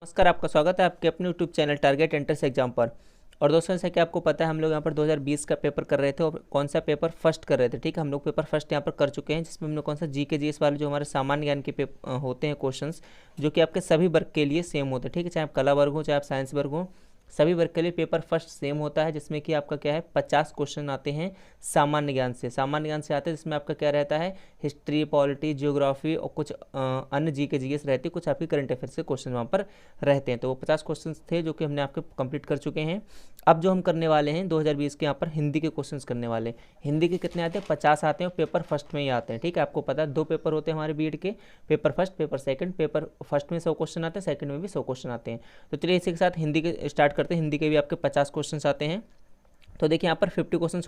नमस्कार, आपका स्वागत है आपके अपने YouTube channel target entrance exam पर। और दोस्तों, जैसा कि आपको पता है, हम लोग यहाँ पर 2020 का पेपर कर रहे थे और कौन सा पेपर फर्स्ट कर रहे थे। ठीक है, हम लोग पेपर फर्स्ट यहाँ पर कर चुके हैं, जिसमें हम लोग कौन सा जीके जीएस वाले जो हमारे सामान्य ज्ञान के होते हैं क्वेश्चंस, जो कि आपके सभी वर्ग के लिए सेम होते हैं। ठीक है, चाहे आप कला वर्ग हो चाहे आप साइंस वर्ग हो, सभी वर्ग के लिए पेपर फर्स्ट सेम होता है, जिसमें कि आपका क्या है 50 क्वेश्चन आते हैं सामान्य ज्ञान से आते हैं, जिसमें आपका क्या रहता है हिस्ट्री, पॉलिटी, जियोग्राफी और कुछ अन्य जीके जीएस रहती है, कुछ आपके करंट अफेयर्स के क्वेश्चन वहाँ पर रहते हैं। तो वो 50 क्वेश्चन थे जो कि हमने आपके कंप्लीट कर चुके हैं। अब जो हम करने वाले हैं 2020 के यहाँ पर हिंदी के क्वेश्चंस करने वाले हैं। हिंदी के कितने आते हैं? 50 आते हैं और पेपर फर्स्ट में ही आते हैं। ठीक है, आपको पता है 2 पेपर होते हैं हमारे बीएड के, paper first, paper second. Paper first में 100 क्वेश्चन आते हैं, सेकंड में भी 100 क्वेश्चन आते हैं। तो चलिए इसी के साथ हिंदी के स्टार्ट करते हैं। हिंदी के भी आपके 50 क्वेश्चन आते हैं। तो देखिए, यहाँ पर 50 क्वेश्चन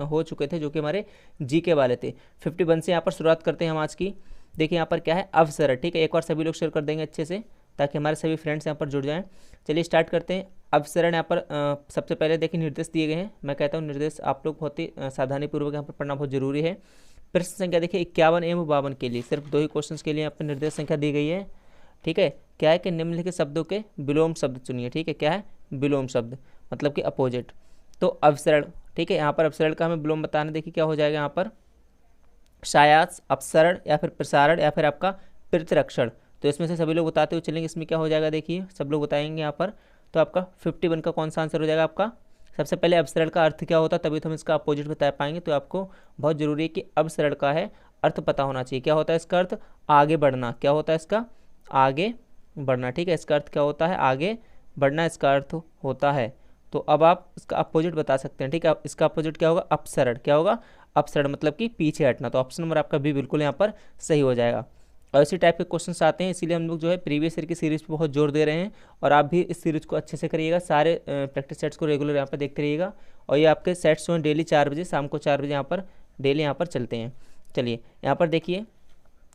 हो चुके थे जो कि हमारे जी के वाले थे। 51 से यहाँ पर शुरुआत करते हैं हम आज की। देखिए यहाँ पर क्या है, अवसर। ठीक है, एक बार सभी लोग शेयर कर देंगे अच्छे से, ताकि हमारे सभी फ्रेंड्स यहाँ पर जुड़ जाएं। चलिए स्टार्ट करते हैं। अवसरण यहाँ पर सबसे पहले देखिए निर्देश दिए गए हैं। मैं कहता हूँ निर्देश आप लोग बहुत ही सावधानीपूर्वक यहाँ पर पढ़ना बहुत जरूरी है। प्रश्न संख्या देखिए 51 एवं 52 के लिए सिर्फ 2 ही क्वेश्चन के लिए यहाँ पर निर्देश संख्या दी गई है। ठीक है, क्या है कि निम्नलिखित शब्दों के विलोम शब्द चुनिए। ठीक है, क्या है विलोम शब्द, मतलब कि अपोजिट। तो अवसरण, ठीक है, यहाँ पर अवसरण का हमें विलोम बताना। देखिए क्या हो जाएगा यहाँ पर, शायास, अपसरण या फिर प्रसारण या फिर आपका प्रतिरक्षण। तो इसमें से सभी लोग बताते हुए चलेंगे, इसमें क्या हो जाएगा देखिए सब लोग बताएंगे यहाँ पर। तो आपका 51 का कौन सा आंसर हो जाएगा आपका? सबसे पहले अपसरण का अर्थ क्या होता है, तभी तो हम इसका अपोजिट बता पाएंगे। तो आपको बहुत जरूरी है कि अपसरण का है अर्थ पता होना चाहिए। क्या होता है इसका अर्थ? आगे बढ़ना। क्या होता है इसका? आगे बढ़ना। ठीक है, इसका अर्थ क्या होता है? आगे बढ़ना इसका अर्थ होता है। तो अब आप इसका अपोजिट बता सकते हैं। ठीक है, इसका अपोजिट क्या होगा? अपसरण। क्या होगा? अपसरण, मतलब कि पीछे हटना। तो ऑप्शन नंबर आपका भी बिल्कुल यहाँ पर सही हो जाएगा। और इसी टाइप के क्वेश्चन आते हैं, इसीलिए हम लोग जो है प्रीवियस ईयर की सीरीज पे बहुत जोर दे रहे हैं। और आप भी इस सीरीज को अच्छे से करिएगा, सारे प्रैक्टिस सेट्स को रेगुलर यहाँ पर देखते रहिएगा। और ये आपके सेट्स जो हैं डेली 4 बजे, शाम को 4 बजे यहाँ पर डेली यहाँ पर चलते हैं। चलिए यहाँ पर देखिए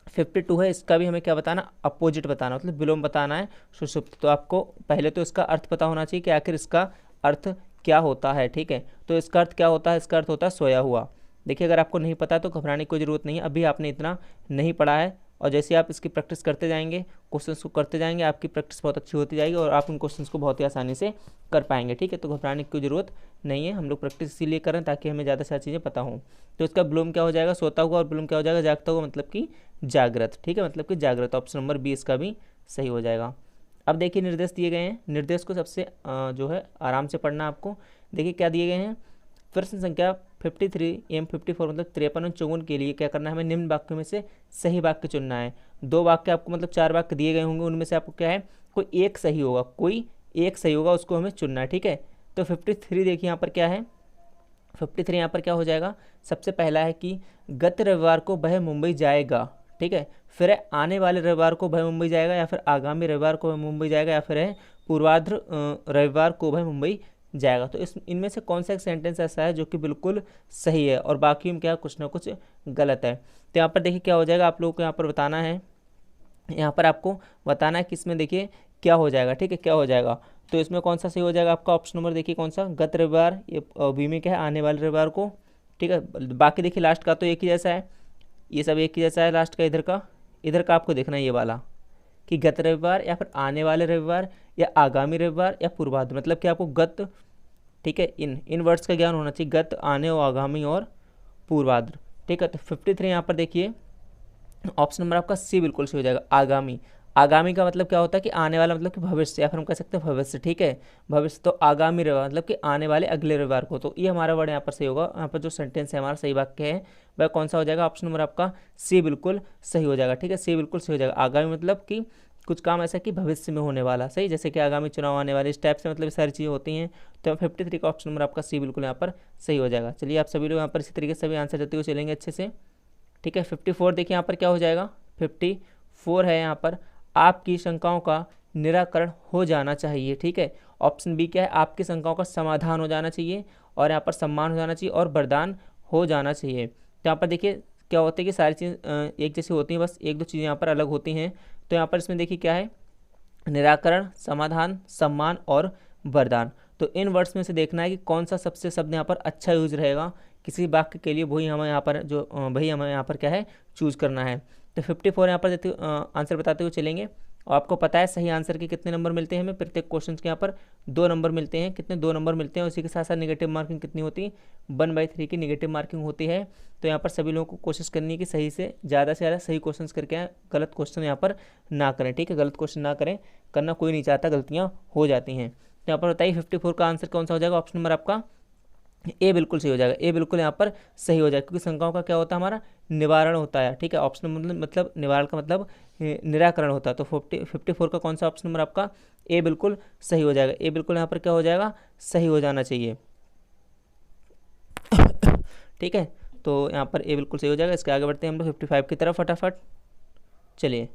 52 है, इसका भी हमें क्या बताना? अपोजिट बताना, मतलब विलोम बताना है, सुषुप्त। तो आपको पहले तो इसका अर्थ पता होना चाहिए कि आखिर इसका अर्थ क्या होता है। ठीक है, तो इसका अर्थ क्या होता है? इसका अर्थ होता है सोया हुआ। देखिए अगर आपको नहीं पता तो घबराने की कोई ज़रूरत नहीं है, अभी आपने इतना नहीं पढ़ा है। और जैसे आप इसकी प्रैक्टिस करते जाएंगे, क्वेश्चंस को करते जाएंगे, आपकी प्रैक्टिस बहुत अच्छी होती जाएगी और आप उन क्वेश्चंस को बहुत ही आसानी से कर पाएंगे। ठीक है, तो घबराने की कोई ज़रूरत नहीं है। हम लोग प्रैक्टिस इसीलिए करें ताकि हमें ज़्यादा सारी चीज़ें पता हों। तो इसका विलोम क्या हो जाएगा? सोता हुआ। और विलोम क्या हो जाएगा? जागता हुआ, मतलब कि जागृत। ठीक है, मतलब कि जागृत। ऑप्शन नंबर 20 का भी सही हो जाएगा। अब देखिए निर्देश दिए गए हैं, निर्देश को सबसे जो है आराम से पढ़ना आपको। देखिए क्या दिए गए हैं, प्रश्न संख्या 53 एम 54 मतलब 53 और 54 के लिए क्या करना है हमें? निम्न वाक्यों में से सही वाक्य चुनना है। 2 वाक्य आपको, मतलब 4 वाक्य दिए गए होंगे, उनमें से आपको क्या है कोई एक सही होगा, कोई एक सही होगा, उसको हमें चुनना है। ठीक है, तो 53 देखिए यहाँ पर क्या है, 53 यहाँ पर क्या हो जाएगा? सबसे पहला है कि गत रविवार को वह मुंबई जाएगा। ठीक है, फिर है आने वाले रविवार को वह मुंबई जाएगा, या फिर आगामी रविवार को वह मुंबई जाएगा, या फिर है पूर्वाद्र रविवार को वह मुंबई जाएगा। तो इनमें से कौन सा एक सेंटेंस ऐसा है जो कि बिल्कुल सही है और बाकी में क्या कुछ ना कुछ गलत है? तो यहाँ पर देखिए क्या हो जाएगा, आप लोगों को यहाँ पर बताना है, यहाँ पर आपको बताना है कि इसमें देखिए क्या हो जाएगा। ठीक है, क्या हो जाएगा? तो इसमें कौन सा सही हो जाएगा आपका? ऑप्शन नंबर देखिए कौन सा, गत रविवार, ये बी में क्या है आने वाले रविवार को। ठीक है, बाकी देखिए लास्ट का तो एक ही जैसा है, ये सब एक ही जैसा है लास्ट का। इधर का आपको देखना है ये वाला, कि गत रविवार या फिर आने वाले रविवार या आगामी रविवार या पूर्वाद्र, मतलब कि आपको गत, ठीक है, इन वर्ड्स का ज्ञान होना चाहिए, गत, आने और आगामी और पूर्वाद्र। ठीक है, तो 53 यहाँ पर देखिए ऑप्शन नंबर आपका सी बिल्कुल सही हो जाएगा, आगामी। आगामी का मतलब क्या होता है कि आने वाला, मतलब कि भविष्य, या फिर हम कह सकते हैं भविष्य। ठीक है, भविष्य। तो आगामी रविवार मतलब कि आने वाले अगले रविवार को। तो ये हमारा वर्ड यहाँ पर सही होगा। यहाँ पर जो सेंटेंस है हमारा सही वाक्य है वह कौन सा हो जाएगा? ऑप्शन नंबर आपका सी बिल्कुल सही हो जाएगा। ठीक है, सी बिल्कुल सही हो जाएगा। आगामी मतलब कि कुछ काम ऐसा कि भविष्य में होने वाला, सही, जैसे कि आगामी चुनाव आने वाले, इस टाइप से मतलब सारी चीज़ें होती हैं। तो 53 का ऑप्शन नंबर आपका सी बिल्कुल यहाँ पर सही हो जाएगा। चलिए आप सभी लोग यहाँ पर इसी तरीके से सभी आंसर देते हुए चलेंगे अच्छे से। ठीक है, 54 देखिए यहाँ पर क्या हो जाएगा, 54 है यहाँ पर, आपकी शंकाओं का निराकरण हो जाना चाहिए। ठीक है, ऑप्शन बी क्या है, आपकी शंकाओं का समाधान हो जाना चाहिए, और यहाँ पर सम्मान हो जाना चाहिए और वरदान हो जाना चाहिए। तो यहाँ पर देखिए क्या होता है कि सारी चीज़ एक जैसी होती हैं, बस एक दो चीज़ें यहाँ पर अलग होती हैं। तो यहाँ पर इसमें देखिए क्या है, निराकरण, समाधान, सम्मान और वरदान। तो इन वर्ड्स में से देखना है कि कौन सा सबसे शब्द यहाँ पर अच्छा यूज रहेगा किसी वाक्य के लिए, वही हमें यहाँ पर वही हमें यहाँ पर क्या है चूज करना है। तो 54 यहाँ पर देते आंसर बताते हुए चलेंगे। और आपको पता है सही आंसर के कितने नंबर मिलते हैं हमें, प्रत्येक क्वेश्चन के यहाँ पर 2 नंबर मिलते हैं। कितने, 2 नंबर मिलते हैं। उसी के साथ साथ नेगेटिव मार्किंग कितनी होती है, 1/3 की नेगेटिव मार्किंग होती है। तो यहाँ पर सभी लोगों को कोशिश करनी है कि सही से ज़्यादा सही क्वेश्चन करके आएं, गलत क्वेश्चन यहाँ पर ना करें, ठीक है। गलत क्वेश्चन ना करें, करना कोई नहीं चाहता, गलतियाँ हो जाती हैं। तो यहाँ पर बताइए 54 का आंसर कौन सा हो जाएगा, ऑप्शन नंबर आपका ए बिल्कुल सही हो जाएगा। ए बिल्कुल यहाँ पर सही हो जाएगा, क्योंकि शंकाओं का क्या होता है, हमारा निवारण होता है, ठीक है। ऑप्शन मतलब निवारण का मतलब निराकरण होता है। तो 54 का कौन सा ऑप्शन नंबर आपका ए बिल्कुल सही हो जाएगा। ए बिल्कुल यहाँ पर क्या हो जाएगा, सही हो जाना चाहिए, ठीक है। तो यहाँ पर ए बिल्कुल सही हो जाएगा। इसके आगे बढ़ते हैं हम लोग 55 की तरफ फटाफट। चलिए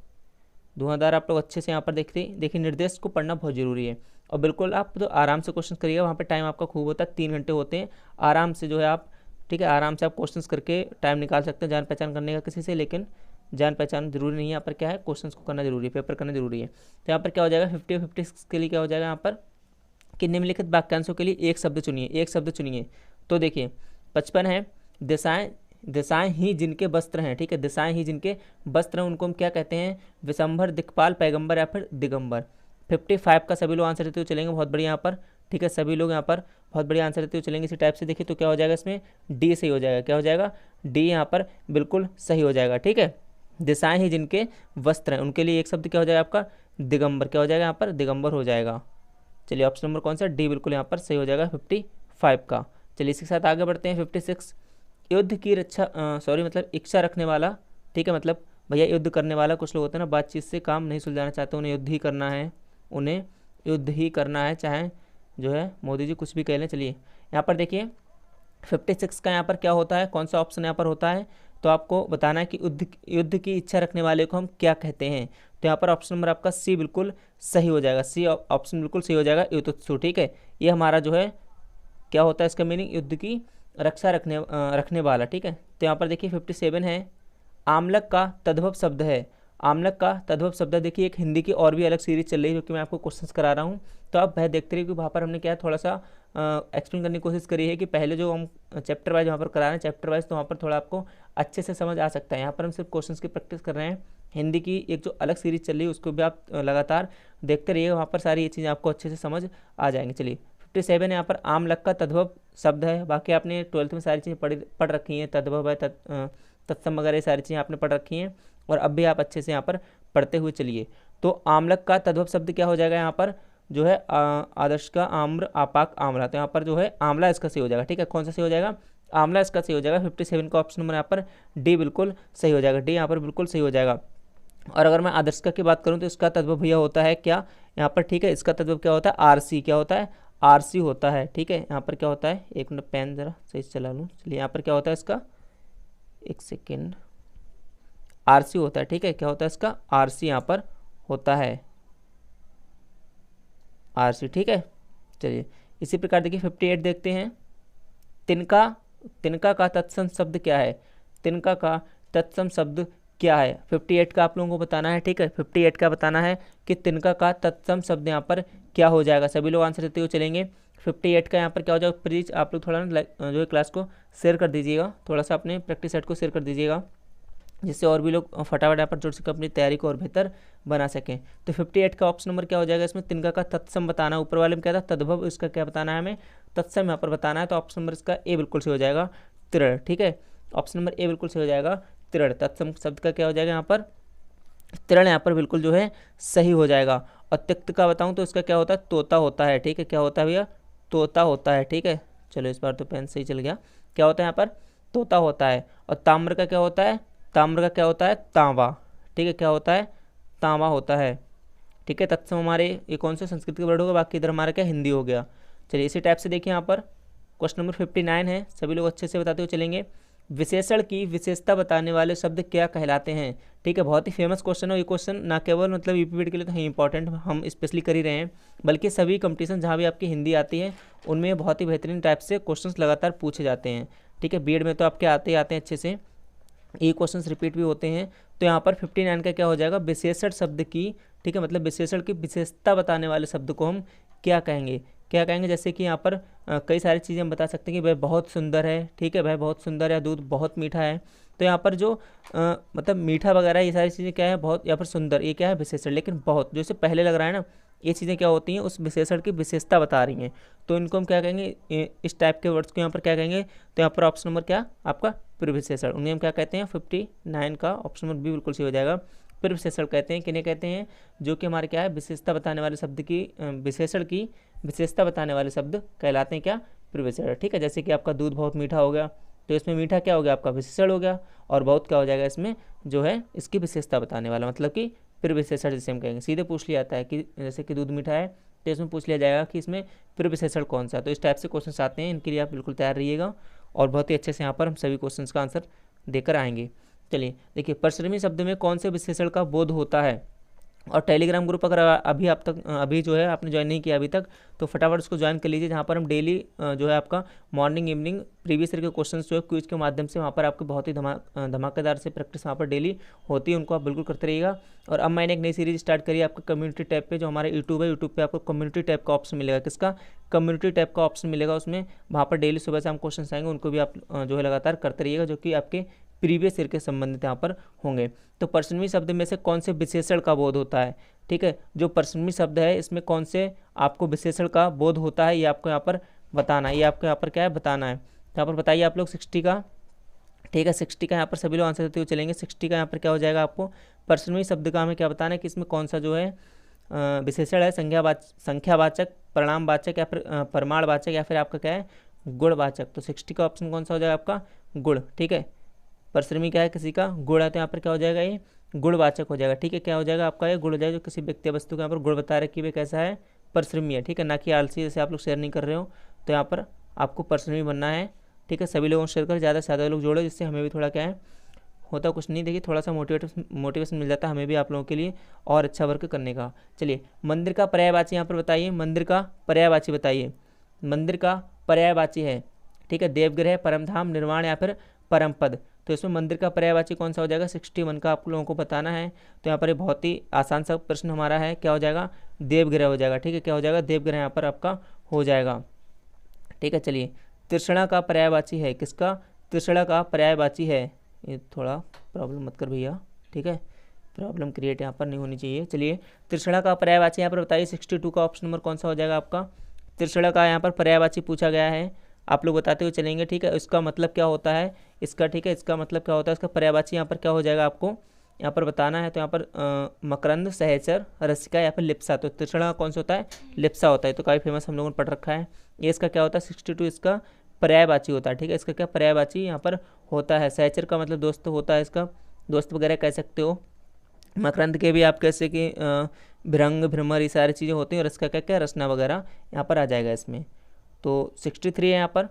धुआंधार आप लोग अच्छे से यहाँ पर देखिए निर्देश को पढ़ना बहुत जरूरी है। और बिल्कुल आप तो आराम से क्वेश्चन करिएगा, वहाँ पे टाइम आपका खूब होता है, 3 घंटे होते हैं। आराम से जो है आप, ठीक है, आराम से आप क्वेश्चंस करके टाइम निकाल सकते हैं, जान पहचान करने का किसी से, लेकिन जान पहचान जरूरी नहीं है। यहाँ पर क्या है, क्वेश्चंस को करना जरूरी है, पेपर करना जरूरी है। तो यहाँ पर क्या हो जाएगा 50 और 56 के लिए क्या हो जाएगा यहाँ पर कि निम्नलिखित वाक्यांशों के लिए एक शब्द चुनिए, एक शब्द चुनिए। तो देखिए 55 है, दिशाएं ही जिनके वस्त्र हैं, ठीक है, दिशाएं ही जिनके वस्त्र हैं उनको हम क्या कहते हैं, विशंभर, दिक्पाल, पैगंबर या फिर दिगंबर। 55 का सभी लोग आंसर देते हुए चलेंगे, बहुत बढ़िया यहाँ पर, ठीक है। सभी लोग यहाँ पर बहुत बढ़िया आंसर देते हुए चलेंगे इसी टाइप से। देखिए तो क्या हो जाएगा इसमें, डी सही हो जाएगा। क्या हो जाएगा, डी यहाँ पर बिल्कुल सही हो जाएगा, ठीक है। दिशाएं ही जिनके वस्त्र हैं उनके लिए एक शब्द क्या हो जाएगा आपका, दिगंबर। क्या हो जाएगा यहाँ पर, दिगंबर हो जाएगा। चलिए ऑप्शन नंबर कौन सा, डी बिल्कुल यहाँ पर सही हो जाएगा 55 का। चलिए इसके साथ आगे बढ़ते हैं 56। युद्ध की मतलब इच्छा रखने वाला, ठीक है, मतलब भैया युद्ध करने वाला, कुछ लोग होते हैं ना बातचीत से काम नहीं सुलझाना चाहते, उन्हें युद्ध ही करना है, उन्हें युद्ध ही करना है, चाहे जो है मोदी जी कुछ भी कह लें। चलिए यहाँ पर देखिए 56 का यहाँ पर क्या होता है, कौन सा ऑप्शन यहाँ पर होता है, तो आपको बताना है कि युद्ध की इच्छा रखने वाले को हम क्या कहते हैं। तो यहाँ पर ऑप्शन नंबर आपका सी बिल्कुल सही हो जाएगा, सी ऑप्शन बिल्कुल सही हो जाएगा, युद्धोत्सु, ठीक है। ये हमारा जो है क्या होता है, इसका मीनिंग युद्ध की रक्षा रखने वाला, ठीक है। तो यहाँ पर देखिए 57 है, आमलक का तद्भव शब्द है। आमलक का तद्भव शब्द है, देखिए एक हिंदी की और भी अलग सीरीज चल रही है जो कि मैं आपको क्वेश्चंस करा रहा हूँ, तो आप वह देखते रहिए कि वहाँ पर हमने क्या थोड़ा सा एक्सप्लेन करने की कोशिश करी है कि पहले जो हम चैप्टर वाइज वहाँ पर करा रहे हैं, चैप्टर वाइज, तो वहाँ पर थोड़ा आपको अच्छे से समझ आ सकता है। यहाँ पर हम सिर्फ क्वेश्चंस की प्रैक्टिस कर रहे हैं। हिंदी की एक जो अलग सीरीज चल रही है उसको भी आप लगातार देखते रहिए, वहाँ पर सारी ये चीज़ें आपको अच्छे से समझ आ जाएंगी। चलिए 57 यहाँ पर आमलक का तद्भव शब्द है। बाकी आपने 12th में सारी चीज़ें पढ़ रखी हैं, तद्भव है, तत्सम वगैरह सारी चीज़ें आपने पढ़ रखी हैं, और अब भी आप अच्छे से यहाँ पर पढ़ते हुए चलिए। तो आमलक का तद्भव शब्द क्या हो जाएगा यहाँ पर जो है, आदर्श का आम्र, आपाक, आमला। तो यहाँ पर जो है आमला इसका सही हो जाएगा, ठीक है। कौन सा सही हो जाएगा, आमला इसका सही हो जाएगा। 57 का ऑप्शन नंबर यहाँ पर डी बिल्कुल सही हो जाएगा, डी यहाँ पर बिल्कुल सही हो जाएगा। और अगर मैं आदर्श का की बात करूँ तो इसका तद्भव भैया होता है क्या यहाँ पर, ठीक है, इसका तद्भव क्या होता है, आरसी, क्या होता है, आरसी होता है, ठीक है। यहाँ पर क्या होता है, एक मिनट पेन जरा सही से चला लूँ। चलिए यहाँ पर क्या होता है इसका, एक सेकेंड, आरसी होता है, ठीक है। क्या होता है इसका, आरसी यहाँ पर होता है, आरसी, ठीक है। चलिए इसी प्रकार देखिए 58 देखते हैं। तिनका का तत्सम शब्द क्या है, तिनका का तत्सम शब्द क्या है, 58 का आप लोगों को बताना है, ठीक है। 58 का बताना है कि तिनका का तत्सम शब्द यहाँ पर क्या हो जाएगा। सभी लोग आंसर देते हुए चलेंगे। 58 का यहाँ पर क्या हो जाएगा, प्लीज आप लोग थोड़ा ना जो है क्लास को शेयर कर दीजिएगा, थोड़ा सा अपने प्रैक्टिस सेट को शेयर कर दीजिएगा, जिससे और भी लोग फटाफट यहाँ पर जुड़ सके, अपनी तैयारी को और बेहतर बना सकें। तो 58 का ऑप्शन नंबर क्या हो जाएगा, इसमें तिनका का तत्सम बताना, ऊपर वाले में क्या था तद्भव, इसका क्या बताना है हमें, तत्सम यहाँ पर बताना है। तो ऑप्शन नंबर इसका ए बिल्कुल से हो जाएगा, तृण, ठीक है। ऑप्शन नंबर ए बिल्कुल से हो जाएगा, तृण। तत्सम शब्द का क्या हो जाएगा यहाँ पर, तृण यहाँ पर बिल्कुल जो है सही हो जाएगा। और तिक्त का बताऊँ तो इसका क्या होता है, तोता होता है, ठीक है। क्या होता है भैया, तोता होता है, ठीक है। चलो इस बार तो पेन सही चल गया, क्या होता है यहाँ पर, तोता होता है। और ताम्र का क्या होता है, ताम्र का क्या होता है, तांबा, ठीक है। क्या होता है, तांबा होता है, ठीक है। तत्सम हमारे ये कौन से संस्कृत के वर्ड होगा, बाकी इधर हमारा क्या हिंदी हो गया। चलिए इसी टाइप से देखिए यहाँ पर क्वेश्चन नंबर 59 है, सभी लोग अच्छे से बताते हुए चलेंगे। विशेषण की विशेषता बताने वाले शब्द क्या कहलाते हैं, ठीक है। बहुत ही फेमस क्वेश्चन है ये क्वेश्चन, ना केवल मतलब यूपीपीटी के लिए तो है इंपॉर्टेंट, हम स्पेशली कर ही रहे हैं, बल्कि सभी कंपटीशन जहाँ भी आपकी हिंदी आती है उनमें बहुत ही बेहतरीन टाइप से क्वेश्चंस लगातार पूछे जाते हैं, ठीक है। बीएड में तो आपके आते ही आते हैं अच्छे से, ये क्वेश्चंस रिपीट भी होते हैं। तो यहाँ पर 59 का क्या हो जाएगा, विशेषण शब्द की, ठीक है, मतलब विशेषण की विशेषता बताने वाले शब्द को हम क्या कहेंगे, क्या कहेंगे। जैसे कि यहाँ पर कई सारी चीज़ें हम बता सकते हैं कि वह बहुत सुंदर है, ठीक है, वह बहुत सुंदर है, दूध बहुत मीठा है, तो यहाँ पर जो मतलब मीठा वगैरह ये सारी चीज़ें क्या है, बहुत यहाँ पर सुंदर, ये क्या है विशेषण, लेकिन बहुत जो इससे पहले लग रहा है ना, ये चीज़ें क्या होती हैं, उस विशेषण की विशेषता बता रही हैं। तो इनको हम क्या कहेंगे, इस टाइप के वर्ड्स को यहाँ पर क्या कहेंगे, तो यहाँ पर ऑप्शन नंबर क्या आपका प्रविशेषण, उन्हें हम क्या कहते हैं, 59 का ऑप्शन नंबर बी बिल्कुल सही हो जाएगा। प्रविशेषण कहते हैं, किन्हें कहते हैं, जो कि हमारे क्या है विशेषता बताने वाले शब्द की, विशेषण की विशेषता बताने वाले शब्द कहलाते हैं क्या, प्रविशेषण। ठीक है, जैसे कि आपका दूध बहुत मीठा हो गया, तो इसमें मीठा क्या हो गया आपका विशेषण हो गया, और बहुत क्या हो जाएगा इसमें जो है इसकी विशेषता बताने वाला, मतलब कि प्रविशेषण जिसे हम कहेंगे। सीधे पूछ लिया जाता है कि जैसे कि दूध मीठा है, तो इसमें पूछ लिया जाएगा कि इसमें प्रविशेषण कौन सा। तो इस टाइप से क्वेश्चन आते हैं, इनके लिए आप बिल्कुल तैयार रहिएगा, और बहुत ही अच्छे से यहाँ पर हम सभी क्वेश्चन का आंसर देकर आएंगे। चलिए देखिए, परिश्रमी शब्द में कौन से विशेषण का बोध होता है। और टेलीग्राम ग्रुप अगर अभी जो है आपने ज्वाइन नहीं किया अभी तक, तो फटाफट उसको ज्वाइन कर लीजिए, जहाँ पर हम डेली जो है आपका मॉर्निंग इवनिंग प्रीवियस ईयर के क्वेश्चंस जो है क्विज के माध्यम से वहाँ पर आपको बहुत ही धमाकेदार से प्रैक्टिस वहाँ पर डेली होती है, उनको आप बिल्कुल करते रहिएगा। और अब मैंने एक नई सीरीज स्टार्ट करी है आपका कम्युनिटी टैब पे, जो हमारा यूट्यूब है, यूट्यूब पे आपको कम्युनिटी टैब का ऑप्शन मिलेगा, किसका, कम्युनिटी टैब का ऑप्शन मिलेगा, उसमें वहाँ पर डेली सुबह से हम क्वेश्चन आएंगे, उनको भी आप जो है लगातार करते रहिएगा, जो कि आपके प्रीवियस ईयर के संबंधित यहाँ पर होंगे। तो परसनवी शब्द में से कौन से विशेषण का बोध होता है, ठीक है, जो परसनवी शब्द है इसमें कौन से आपको विशेषण का बोध होता है, ये आपको यहाँ पर बताना है, ये आपको यहाँ पर क्या है बताना है। तो यहाँ पर बताइए आप लोग 60 का, ठीक है, 60 का यहाँ पर सभी लोग आंसर देते हुए चलेंगे। 60 का यहाँ पर क्या हो जाएगा, आपको परसनवी शब्द का हमें क्या बताना है कि इसमें कौन सा जो है विशेषण है, संख्यावाचक, परिणामवाचक, या फिर परमाणवाचक, या फिर आपका क्या है गुणवाचक। तो 60 का ऑप्शन कौन सा हो जाएगा आपका गुण। ठीक है, परश्रमी क्या है, किसी का गुण है, तो यहाँ पर क्या हो जाएगा, ये गुणवाचक हो जाएगा। ठीक है, क्या हो जाएगा आपका ये गुण हो जाएगा, जो किसी व्यक्ति वस्तु का यहाँ पर गुण बता रहे कि वे कैसा है, परश्रमी है। ठीक है, ना कि आलसी, जैसे आप लोग शेयर नहीं कर रहे हो, तो यहाँ पर आपको परश्रमी बनना है। ठीक है, सभी लोगों को शेयर कर ज़्यादा से ज़्यादा लोग जोड़ो, जिससे हमें भी थोड़ा क्या है होता कुछ नहीं, देखिए थोड़ा सा मोटिवेशन मिल जाता है हमें भी आप लोगों के लिए और अच्छा वर्क करने का। चलिए, मंदिर का पर्यायवाची यहाँ पर बताइए, मंदिर का पर्यायवाची बताइए, मंदिर का पर्यायवाची है, ठीक है, देवगृह, परमधाम, निर्वाण, या फिर परम पद। तो इसमें मंदिर का पर्यायवाची कौन सा हो जाएगा, 61 का आप लोगों को बताना है। तो यहाँ पर बहुत ही आसान सा प्रश्न हमारा है, क्या हो जाएगा, देवगृह हो जाएगा। ठीक है, क्या हो जाएगा, देवगृह यहाँ पर आपका हो जाएगा। ठीक है, चलिए, तृष्णा का पर्यायवाची है, किसका, तृष्णा का पर्यायवाची है, ये थोड़ा प्रॉब्लम मत कर भैया, ठीक है, प्रॉब्लम क्रिएट यहाँ पर नहीं होनी चाहिए। चलिए, तृष्णा का पर्यायवाची यहाँ पर बताइए, 62 का ऑप्शन नंबर कौन सा हो जाएगा आपका, तृष्णा का यहाँ पर पर्यायवाची पूछा गया है, आप लोग बताते हुए चलेंगे। ठीक है, इसका मतलब क्या होता है इसका, ठीक है, इसका मतलब क्या होता है, इसका पर्यायवाची यहाँ पर क्या हो जाएगा आपको यहाँ पर बताना है। तो यहाँ पर मकरंद, सहचर, रसिका, या फिर लिप्सा। तो तृष्णा कौन सा होता है, लिप्सा होता है, तो काफ़ी फेमस हम लोगों ने पढ़ रखा है। ये इसका क्या होता है, 62 इसका पर्यायवाची होता है। ठीक है, इसका क्या पर्यायवाची यहाँ पर होता है। सहचर का मतलब दोस्त होता है, इसका दोस्त वगैरह कह सकते हो। मकरंद के भी आप कैसे कि भृंग, भ्रमर, ये सारी चीज़ें होती हैं, और इसका क्या क्या रचना वगैरह यहाँ पर आ जाएगा इसमें। तो 63 है यहाँ पर,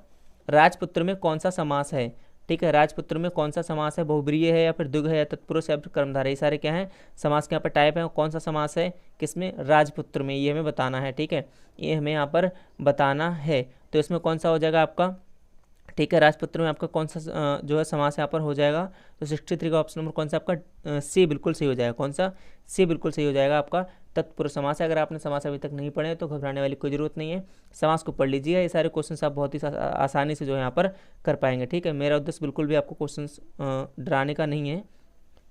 राजपुत्र में कौन सा समास है। ठीक है, राजपुत्र में कौन सा समास है, बहुब्रीहि है, या फिर द्विगु है, या तत्पुरुष, या फिर कर्मधारय, ये सारे क्या हैं समास के यहाँ पर टाइप है। कौन सा समास है किसमें, राजपुत्र में, ये हमें बताना है। ठीक है, ये हमें यहाँ पर बताना है। तो इसमें कौन सा हो जाएगा आपका, ठीक है, राजपुत्र में आपका कौन सा जो है समास यहाँ पर हो जाएगा। तो 63 का ऑप्शन नंबर कौन सा आपका सी बिल्कुल सही हो जाएगा। कौन सा, सी बिल्कुल सही हो जाएगा आपका, तत्पुरुष समास है। अगर आपने समास अभी तक नहीं पढ़े तो घबराने वाली कोई ज़रूरत नहीं है, समास को पढ़ लीजिए, ये सारे क्वेश्चन आप बहुत ही आसानी से जो है यहाँ पर कर पाएंगे। ठीक है, मेरा उद्देश्य बिल्कुल भी आपको क्वेश्चन डराने का नहीं है,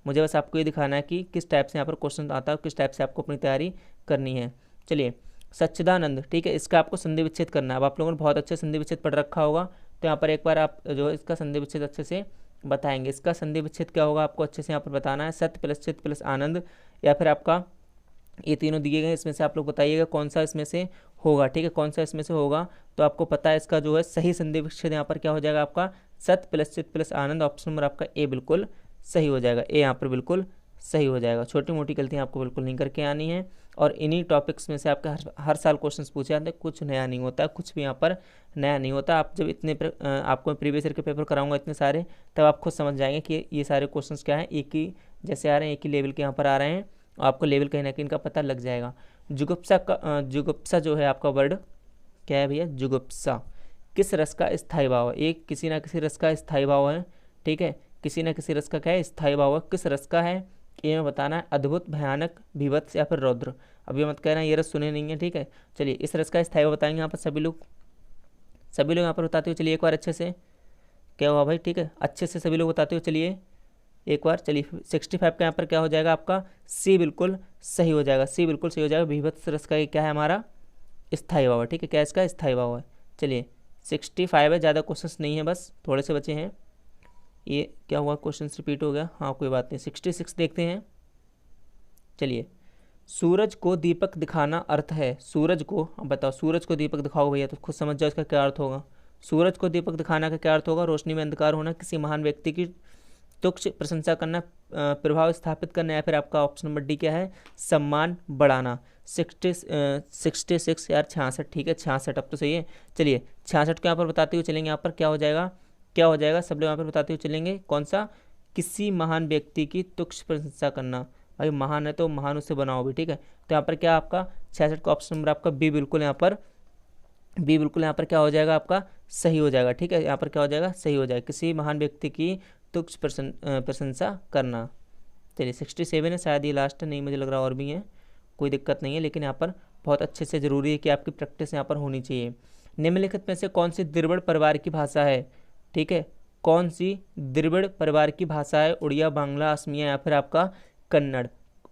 मुझे बस आपको ये दिखाना है कि किस टाइप से यहाँ पर क्वेश्चन आता है, किस टाइप से आपको अपनी तैयारी करनी है। चलिए, सच्चिदानंद, ठीक है, इसका आपको संधि विच्छेद करना है। अब आप लोगों ने बहुत अच्छे संधि विच्छेद पढ़ रखा होगा, तो यहाँ पर एक बार आप जो इसका संधि विच्छेद अच्छे से बताएंगे। इसका संधि विच्छेद क्या होगा आपको अच्छे से यहाँ पर बताना है, सत्य प्लस चित प्लस आनंद, या फिर आपका ये तीनों दिए गए, इसमें से आप लोग बताइएगा कौन सा इसमें से होगा। ठीक है, कौन सा इसमें से होगा, तो आपको पता है इसका जो है सही संधि विच्छेद यहाँ पर क्या हो जाएगा आपका, सत्य प्लस चित प्लस आनंद। ऑप्शन नंबर आपका ए बिल्कुल सही हो जाएगा, ए यहाँ पर बिल्कुल सही हो जाएगा। छोटी मोटी गलतियाँ आपको बिल्कुल नहीं करके आनी है, और इन्हीं टॉपिक्स में से आपका हर साल क्वेश्चंस पूछे जाते हैं, कुछ नया नहीं होता, कुछ भी यहाँ पर नया नहीं होता। आप जब इतने आपको प्रीवियस ईयर के पेपर कराऊंगा इतने सारे, तब आप खुद समझ जाएंगे कि ये सारे क्वेश्चंस क्या हैं, एक ही जैसे आ रहे हैं, एक ही लेवल के यहाँ पर आ रहे हैं, आपको लेवल कहीं ना कहीं इनका पता लग जाएगा। जुगुप्सा का जुगुप्सा जो है आपका वर्ड क्या है भैया, जुगुप्सा किस रस का स्थायी भाव है, एक किसी ना किसी रस का स्थायी भाव है। ठीक है, किसी ना किसी रस का क्या है स्थायी भाव है, किस रस का है ये में बताना है, अद्भुत, भयानक, भीभत्स, या फिर रौद्र। अब ये मत कहना ये रस सुने नहीं है। ठीक है, चलिए इस रस का स्थायी भाव बताएंगे यहाँ पर सभी लोग यहाँ पर बताते हुए चलिए एक बार अच्छे से। क्या हुआ भाई, ठीक है, अच्छे से सभी लोग बताते हो। चलिए एक बार, चलिए 65 का यहाँ पर क्या हो जाएगा आपका, सी बिल्कुल सही हो जाएगा, सी बिल्कुल सही हो जाएगा। भीभत्स रस का ये क्या है हमारा, स्थायी भाव है, ठीक है, क्या इसका स्थायी भाव है। चलिए 65 है, ज़्यादा क्वेश्चंस नहीं है, बस थोड़े से बचे हैं। ये क्या हुआ, क्वेश्चन रिपीट हो गया, हाँ कोई बात नहीं। 66 देखते हैं। चलिए, सूरज को दीपक दिखाना अर्थ है, सूरज को, अब बताओ सूरज को दीपक दिखाओ भैया, तो खुद समझ जाओ इसका क्या अर्थ होगा। सूरज को दीपक दिखाना का क्या अर्थ होगा, रोशनी में अंधकार होना, किसी महान व्यक्ति की तुच्छ प्रशंसा करना, प्रभाव स्थापित करना, या फिर आपका ऑप्शन नंबर डी क्या है, सम्मान बढ़ाना। 66 यार, 66, ठीक है 66, अब तो सही है। चलिए 66 को यहाँ पर बताते हुए चलेंगे, यहाँ पर क्या हो जाएगा, क्या हो जाएगा, सब लोग यहाँ पर बताते हुए चलेंगे, कौन सा, किसी महान व्यक्ति की तुच्छ प्रशंसा करना। भाई महान है तो महान उससे बनाओ भी, ठीक है। तो यहाँ पर क्या आपका 66 का ऑप्शन नंबर आपका बी बिल्कुल यहाँ पर, बी बिल्कुल यहाँ पर क्या हो जाएगा आपका, सही हो जाएगा, ठीक है। यहाँ पर क्या हो जाएगा, सही हो जाएगा, किसी महान व्यक्ति की तुच्छ प्रशंसा करना। चलिए 67 है, शायद ये लास्ट है, नहीं मुझे लग रहा और भी है, कोई दिक्कत नहीं है, लेकिन यहाँ पर बहुत अच्छे से ज़रूरी है कि आपकी प्रैक्टिस यहाँ पर होनी चाहिए। निम्नलिखित में से कौन सी द्रविड़ परिवार की भाषा है, ठीक है, कौन सी द्रविड़ परिवार की भाषा है, उड़िया, बांग्ला, असमिया, या फिर आपका कन्नड़।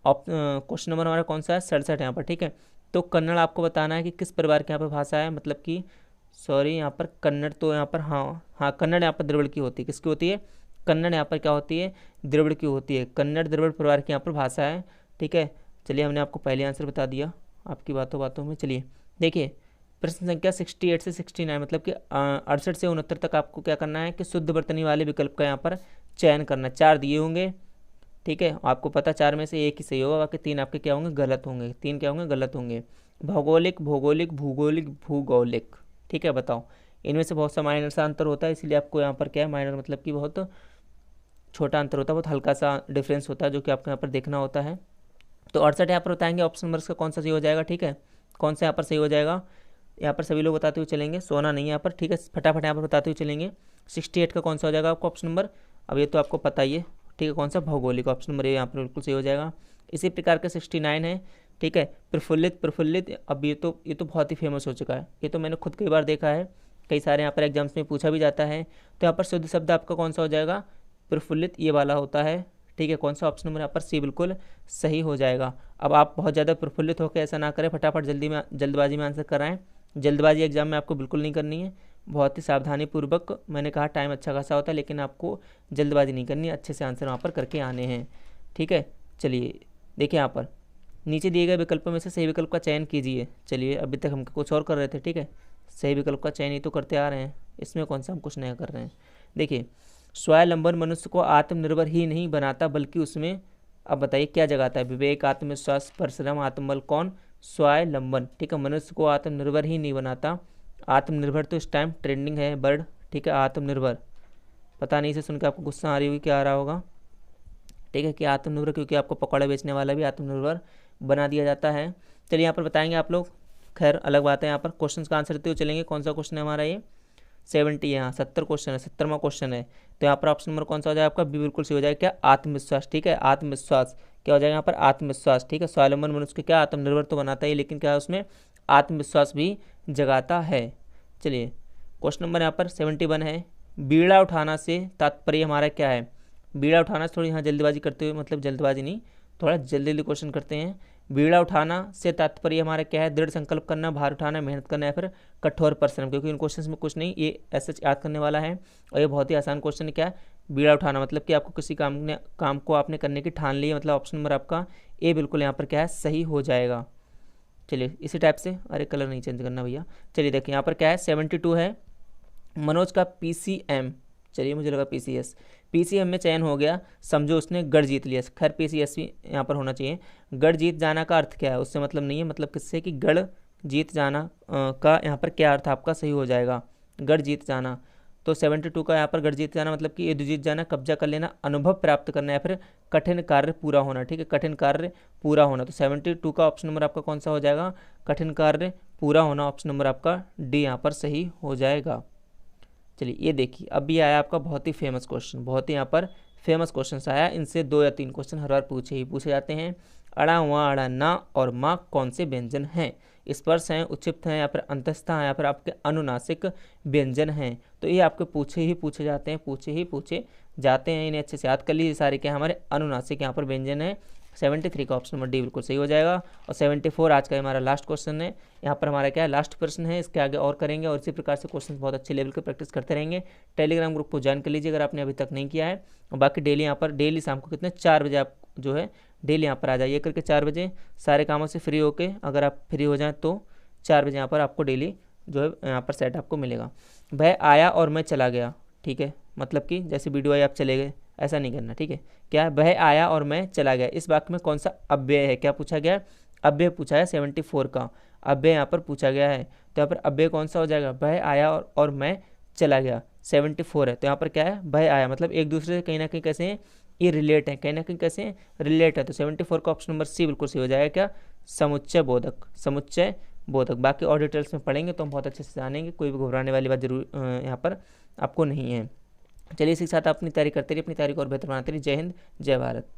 क्वेश्चन नंबर हमारा कौन सा है, 67 यहाँ पर, ठीक है। तो कन्नड़ आपको बताना है कि किस परिवार की यहाँ पर भाषा है, मतलब कि सॉरी यहाँ पर कन्नड़ तो यहाँ पर, हाँ कन्नड़ यहाँ पर द्रविड़ की होती है, किसकी होती है, कन्नड़ यहाँ पर क्या होती है, द्रविड़ की होती है, कन्नड़ द्रविड़ परिवार की यहाँ पर भाषा है, ठीक है। चलिए हमने आपको पहले आंसर बता दिया आपकी बातों बातों में। चलिए देखिए, प्रश्न संख्या 68 से 69, मतलब कि 68 से 69 तक आपको क्या करना है कि शुद्ध वर्तनी वाले विकल्प का यहाँ पर चयन करना। 4 दिए होंगे, ठीक है, आपको पता 4 में से एक ही सही होगा, बाकी 3 आपके क्या होंगे, गलत होंगे, 3 क्या होंगे, गलत होंगे। भौगोलिक, भौगोलिक, भूगोलिक, भूगोलिक, ठीक है। बताओ, इनमें से बहुत सा माइनर सा अंतर होता है, इसलिए आपको यहाँ पर क्या है, माइनर मतलब कि बहुत छोटा अंतर होता है, बहुत हल्का सा डिफरेंस होता है, जो कि आपको यहाँ पर देखना होता है। तो 68 यहाँ पर बताएंगे ऑप्शन नंबर का कौन सा सही हो जाएगा, ठीक है, कौन सा यहाँ पर सही हो जाएगा, यहाँ पर सभी लोग बताते हुए चलेंगे, सोना नहीं यहाँ पर, ठीक है, फटाफट यहाँ पर बताते हुए चलेंगे। 68 का कौन सा हो जाएगा आपको ऑप्शन नंबर, अब ये तो आपको पता ही है, ठीक है, कौन सा, भौगोलिक, ऑप्शन नंबर ये यहाँ पर बिल्कुल सही हो जाएगा। इसी प्रकार का 69 है, ठीक है, प्रफुल्लित, प्रफुल्लित, अब ये तो बहुत ही फेमस हो चुका है, ये तो मैंने खुद कई बार देखा है, कई सारे यहाँ पर एग्जाम्स में पूछा भी जाता है। तो यहाँ पर शुद्ध शब्द आपका कौन सा हो जाएगा, प्रफुल्लित, ये वाला होता है, ठीक है, कौन सा, ऑप्शन नंबर यहाँ पर सी बिल्कुल सही हो जाएगा। अब आप बहुत ज़्यादा प्रफुल्लित होकर ऐसा ना करें, फटाफट जल्दबाजी में आंसर कराएं, जल्दबाजी एग्जाम में आपको बिल्कुल नहीं करनी है, बहुत ही सावधानी पूर्वक, मैंने कहा टाइम अच्छा खासा होता है, लेकिन आपको जल्दबाजी नहीं करनी, अच्छे से आंसर वहाँ पर करके आने हैं, ठीक है। चलिए देखिए, यहाँ पर नीचे दिए गए विकल्पों में से सही विकल्प का चयन कीजिए। चलिए, अभी तक हम कुछ और कर रहे थे, ठीक है, सही विकल्प का चयन ही तो करते आ रहे हैं, इसमें कौन सा हम कुछ नया कर रहे हैं। देखिए, स्वावलंबन मनुष्य को आत्मनिर्भर ही नहीं बनाता, बल्कि उसमें, अब बताइए क्या जगाता है, विवेक, आत्मविश्वास, परिश्रम, आत्मबल, कौन, स्वावलंबन, ठीक है, मनुष्य को आत्मनिर्भर ही नहीं बनाता। आत्मनिर्भर तो इस टाइम ट्रेंडिंग है वर्ड, ठीक है, आत्मनिर्भर, पता नहीं, इसे सुन के आपको गुस्सा आ रही होगी, क्या आ रहा होगा, ठीक है, कि आत्मनिर्भर, क्योंकि आपको पकौड़े बेचने वाला भी आत्मनिर्भर बना दिया जाता है। चलिए यहाँ पर बताएंगे आप लोग, खैर अलग बात है, यहाँ पर क्वेश्चन का आंसर देते हुए चलेंगे। कौन सा क्वेश्चन है हमारा ये, 70 है, हाँ 70 क्वेश्चन है, 70वां क्वेश्चन है। तो यहाँ पर ऑप्शन नंबर कौन सा हो जाएगा आपका, बी बिल्कुल सही हो जाएगा, क्या, आत्मविश्वास, ठीक है, आत्मविश्वास, क्या हो जाएगा यहाँ पर, आत्मविश्वास, ठीक है। स्वावलंबन मनुष्य को क्या, आत्मनिर्भर तो बनाता है, लेकिन क्या उसमें आत्मविश्वास भी जगाता है। चलिए क्वेश्चन नंबर यहाँ पर 71 है, बीड़ा उठाना से तात्पर्य हमारा क्या है। बीड़ा उठाना से थोड़ी यहाँ जल्दबाजी करते हुए, मतलब जल्दबाजी नहीं, थोड़ा जल्दी जल्दी क्वेश्चन करते हैं। बीड़ा उठाना से तात्पर्य हमारा क्या है, दृढ़ संकल्प करना, भार उठाना, मेहनत करना, या फिर कठोर परिश्रम, क्योंकि इन क्वेश्चंस में कुछ नहीं, ये ऐसे याद करने वाला है, और ये बहुत ही आसान क्वेश्चन है। क्या है, बीड़ा उठाना मतलब कि आपको किसी काम को आपने करने की ठान ली है, मतलब ऑप्शन नंबर आपका ए बिल्कुल यहाँ पर क्या है, सही हो जाएगा। चलिए इसी टाइप से, अरे कलर नहीं चेंज करना भैया। चलिए देखिए यहाँ पर क्या है, 72 है, मनोज का PCM, चलिए मुझे लगा PCS, PCM में चयन हो गया, समझो उसने गढ़ जीत लिया। खैर PCS भी यहाँ पर होना चाहिए। गढ़ जीत जाना का अर्थ क्या है, उससे मतलब नहीं है, मतलब किससे, कि गढ़ जीत जाना का यहाँ पर क्या अर्थ आपका सही हो जाएगा, गढ़ जीत जाना। तो 72 का यहाँ पर गढ़ जीत जाना मतलब कि युद्ध जीत जाना, कब्जा कर लेना, अनुभव प्राप्त करना, या फिर कठिन कार्य पूरा होना, ठीक है, कठिन कार्य पूरा होना। तो 72 का ऑप्शन नंबर आपका कौन सा हो जाएगा, कठिन कार्य पूरा होना, ऑप्शन नंबर आपका डी यहाँ पर सही हो जाएगा। चलिए ये देखिए, अभी आया आपका बहुत ही फेमस क्वेश्चन, बहुत ही यहाँ पर फेमस क्वेश्चन आया, इनसे 2 या 3 क्वेश्चन हर बार पूछे जाते हैं। अड़ा, वहाँ, अड़ा, ना और माँ कौन से व्यंजन हैं, स्पर्श हैं, उच्छिप्त हैं, या फिर अंतस्था हैं, या फिर आपके अनुनासिक व्यंजन हैं। तो ये आपके पूछे जाते हैं, इन्हें अच्छे से याद कर लीजिए। सारे क्या हमारे अनुनासिक यहाँ पर व्यंजन है। 73 का ऑप्शन नंबर डी बिल्कुल सही हो जाएगा। और 74 आज का हमारा लास्ट क्वेश्चन है। यहाँ पर हमारा क्या है, लास्ट प्रश्न है, इसके आगे और करेंगे और इसी प्रकार से क्वेश्चन बहुत अच्छे लेवल के प्रैक्टिस करते रहेंगे। टेलीग्राम ग्रुप को ज्वाइन कर लीजिए अगर आपने अभी तक नहीं किया है। और बाकी डेली यहाँ पर डेली शाम को कितने 4 बजे आप जो है डेली यहाँ पर आ जाइए करके 4 बजे सारे कामों से फ्री होके, अगर आप फ्री हो जाएँ तो 4 बजे यहाँ पर आपको डेली जो है यहाँ पर सेट आपको मिलेगा। वह आया और मैं चला गया, ठीक है, मतलब कि जैसे वीडियो आई आप चले गए, ऐसा नहीं करना, ठीक है। क्या है, वह आया और मैं चला गया, इस वाक्य में कौन सा अव्यय है, क्या पूछा गया है, अव्यय पूछा है। 74 का अव्यय यहाँ पर पूछा गया है, तो यहाँ पर अव्यय कौन सा हो जाएगा, वह आया और मैं चला गया। 74 है तो यहाँ पर क्या है, वह आया, मतलब एक दूसरे से कहीं ना कहीं कैसे हैं, ये रिलेट है, कहीं ना कहीं कैसे हैं, रिलेट है। तो 74 का ऑप्शन नंबर सी बिल्कुल सही हो जाएगा। क्या, समुच्चय बोधक। बाकी और डिटेल्स में पढ़ेंगे तो हम बहुत अच्छे से जानेंगे, कोई भी घबराने वाली बात जरूर यहाँ पर आपको नहीं है। चलिए इसी के साथ आप अपनी तैयारी करते रहिए, अपनी तैयारी को और बेहतर बनाते रहिए। जय हिंद, जय भारत।